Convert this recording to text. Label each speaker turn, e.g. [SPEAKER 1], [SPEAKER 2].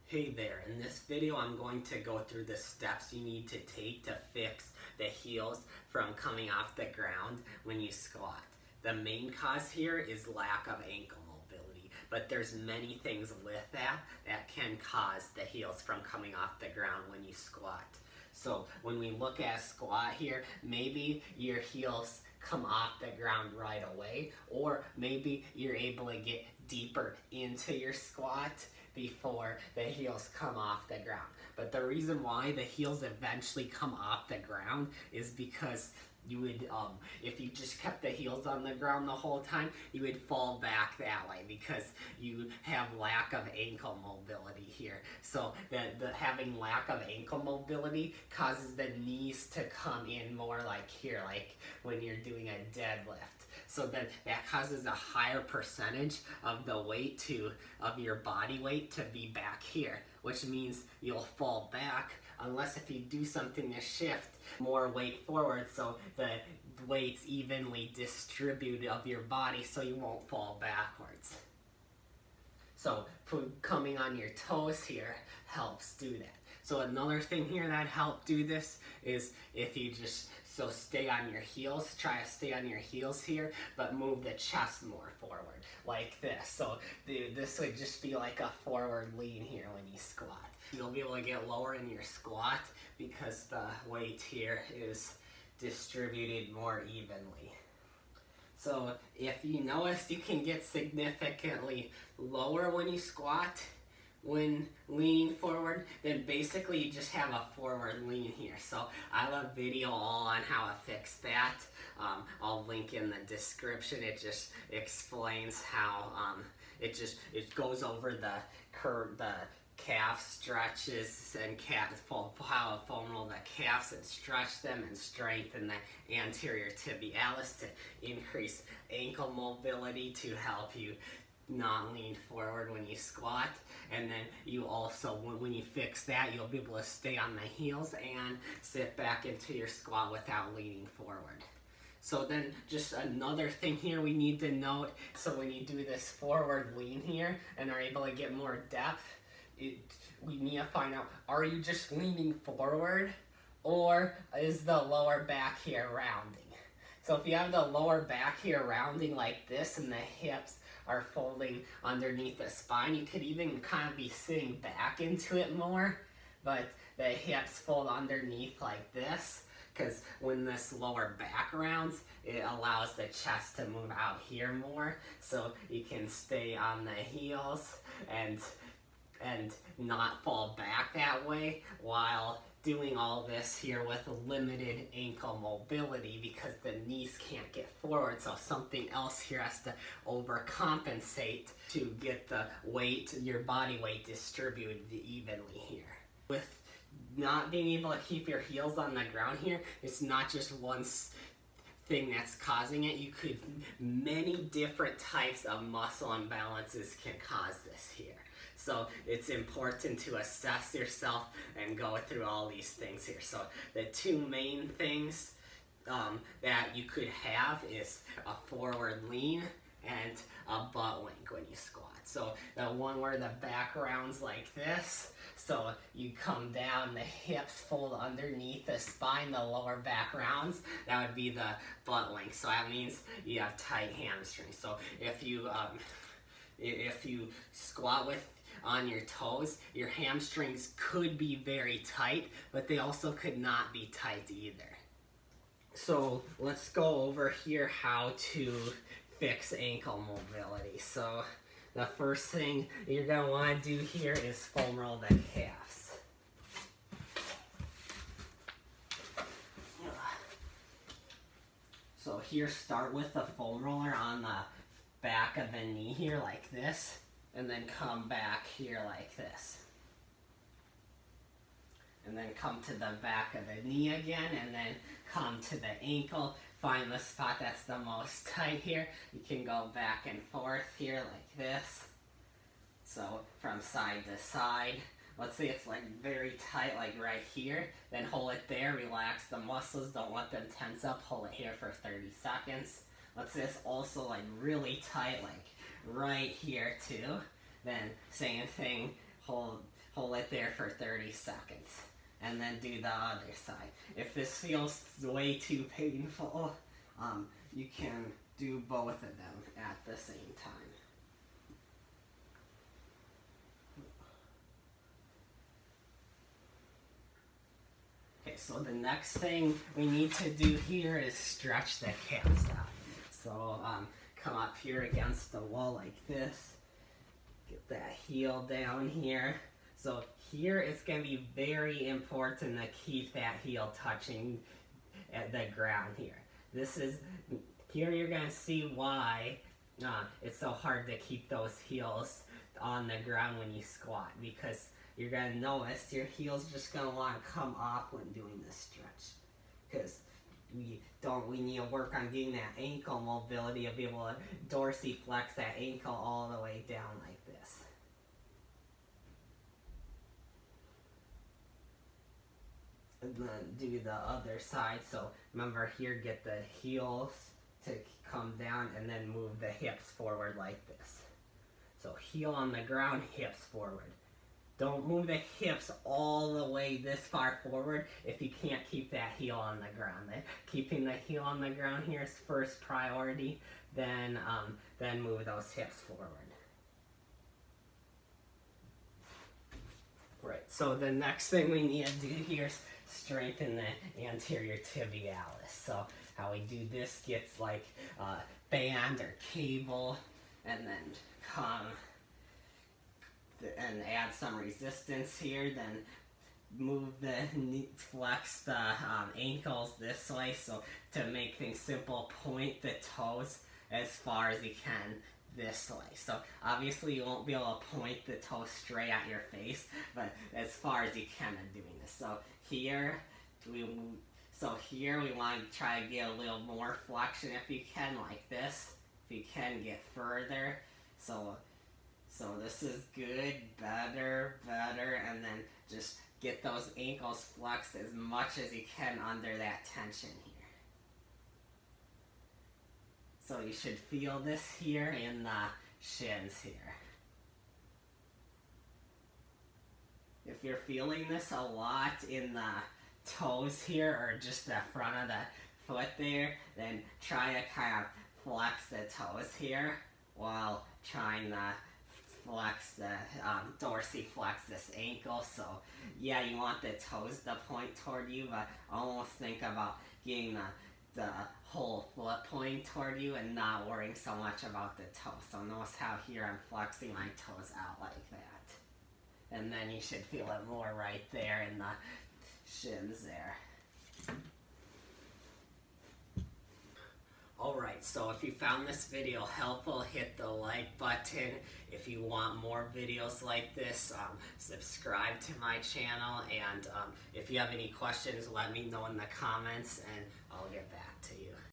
[SPEAKER 1] Hey there, in this video I'm going to go through the steps you need to take to fix the heels from coming off the ground when you squat. The main cause here is lack of ankle mobility, but there's many things with that can cause the heels from coming off the ground when you squat. So when we look at squat here, maybe your heels come off the ground right away, or maybe you're able to get deeper into your squat before the heels come off the ground. But the reason why the heels eventually come off the ground is because you would, if you just kept the heels on the ground the whole time, you would fall back that way because you have lack of ankle mobility here. So the having lack of ankle mobility causes the knees to come in more like here, like when you're doing a deadlift. So that causes a higher percentage of the weight of your body weight to be back here, which means you'll fall back unless if you do something to shift more weight forward so the weight's evenly distributed of your body so you won't fall backwards. So coming on your toes here helps do that. So another thing here that helps do this is if you just stay on your heels, try to stay on your heels here, but move the chest more forward, like this. So this would just be like a forward lean here when you squat. You'll be able to get lower in your squat because the weight here is distributed more evenly. So if you notice, you can get significantly lower when you squat when leaning forward, then basically you just have a forward lean here. So I have a video all on how to fix that. I'll link in the description. It just explains how it goes over the calf stretches and how femoral the calves and stretch them and strengthen the anterior tibialis to increase ankle mobility to help you not lean forward when you squat. And then you also, when you fix that, you'll be able to stay on the heels and sit back into your squat without leaning forward. So then just another thing here we need to note, so when you do this forward lean here and are able to get more depth, we need to find out, are you just leaning forward or is the lower back here rounding? So if you have the lower back here rounding like this and the hips are folding underneath the spine, you could even kind of be sitting back into it more, but the hips fold underneath like this, because when this lower back rounds, it allows the chest to move out here more, so you can stay on the heels and not fall back that way while doing all this here with limited ankle mobility because the knees can't get forward, so something else here has to overcompensate to get the weight, your body weight, distributed evenly here. With not being able to keep your heels on the ground here, it's not just one thing that's causing it. Many different types of muscle imbalances can cause this here. So it's important to assess yourself and go through all these things here. So the two main things that you could have is a forward lean and a butt wink when you squat. So the one where the back rounds like this, so you come down, the hips fold underneath the spine, the lower back rounds, that would be the butt wink. So that means you have tight hamstrings. So if you squat on your toes, your hamstrings could be very tight, but they also could not be tight either. So let's go over here how to fix ankle mobility. So the first thing you're going to want to do here is foam roll the calves. So here, start with the foam roller on the back of the knee here like this, and then come back here like this. And then come to the back of the knee again, and then come to the ankle. Find the spot that's the most tight here. You can go back and forth here like this. So from side to side. Let's say it's like very tight, like right here. Then hold it there, relax the muscles, don't let them tense up. Hold it here for 30 seconds. Let's say it's also like really tight, like right here too. Then same thing, hold hold it there for 30 seconds. And then do the other side. If this feels way too painful, you can do both of them at the same time. Okay, so the next thing we need to do here is stretch the calves out. So come up here against the wall like this. Get that heel down here. So here it's going to be very important to keep that heel touching at the ground here. Here you're going to see why it's so hard to keep those heels on the ground when you squat, because you're going to notice your heel's just going to want to come off when doing this stretch. Because we need to work on getting that ankle mobility to be able to dorsiflex that ankle all the way down like this. And then do the other side. So remember here, get the heels to come down and then move the hips forward like this. So heel on the ground, hips forward. Don't move the hips all the way this far forward if you can't keep that heel on the ground. Keeping the heel on the ground here is first priority, then move those hips forward. Right, so the next thing we need to do here is strengthen the anterior tibialis. So how we do this gets like band or cable, and then come and add some resistance here, then move flex the ankles this way. So to make things simple, point the toes as far as you can this way. So obviously you won't be able to point the toes straight at your face, but as far as you can in doing this. So here we want to try to get a little more flexion if you can, like this. If you can, get further. So this is good, better, and then just get those ankles flexed as much as you can under that tension here. So you should feel this here in the shins here. If you're feeling this a lot in the toes here, or just the front of the foot there, then try to kind of flex the toes here while trying to dorsiflex this ankle. So yeah, you want the toes to point toward you, but almost think about getting the whole foot pointing toward you and not worrying so much about the toes. So notice how here I'm flexing my toes out like that. And then you should feel it more right there in the shins there. Alright, so if you found this video helpful, hit the like button. If you want more videos like this, subscribe to my channel, and if you have any questions, let me know in the comments and I'll get back to you.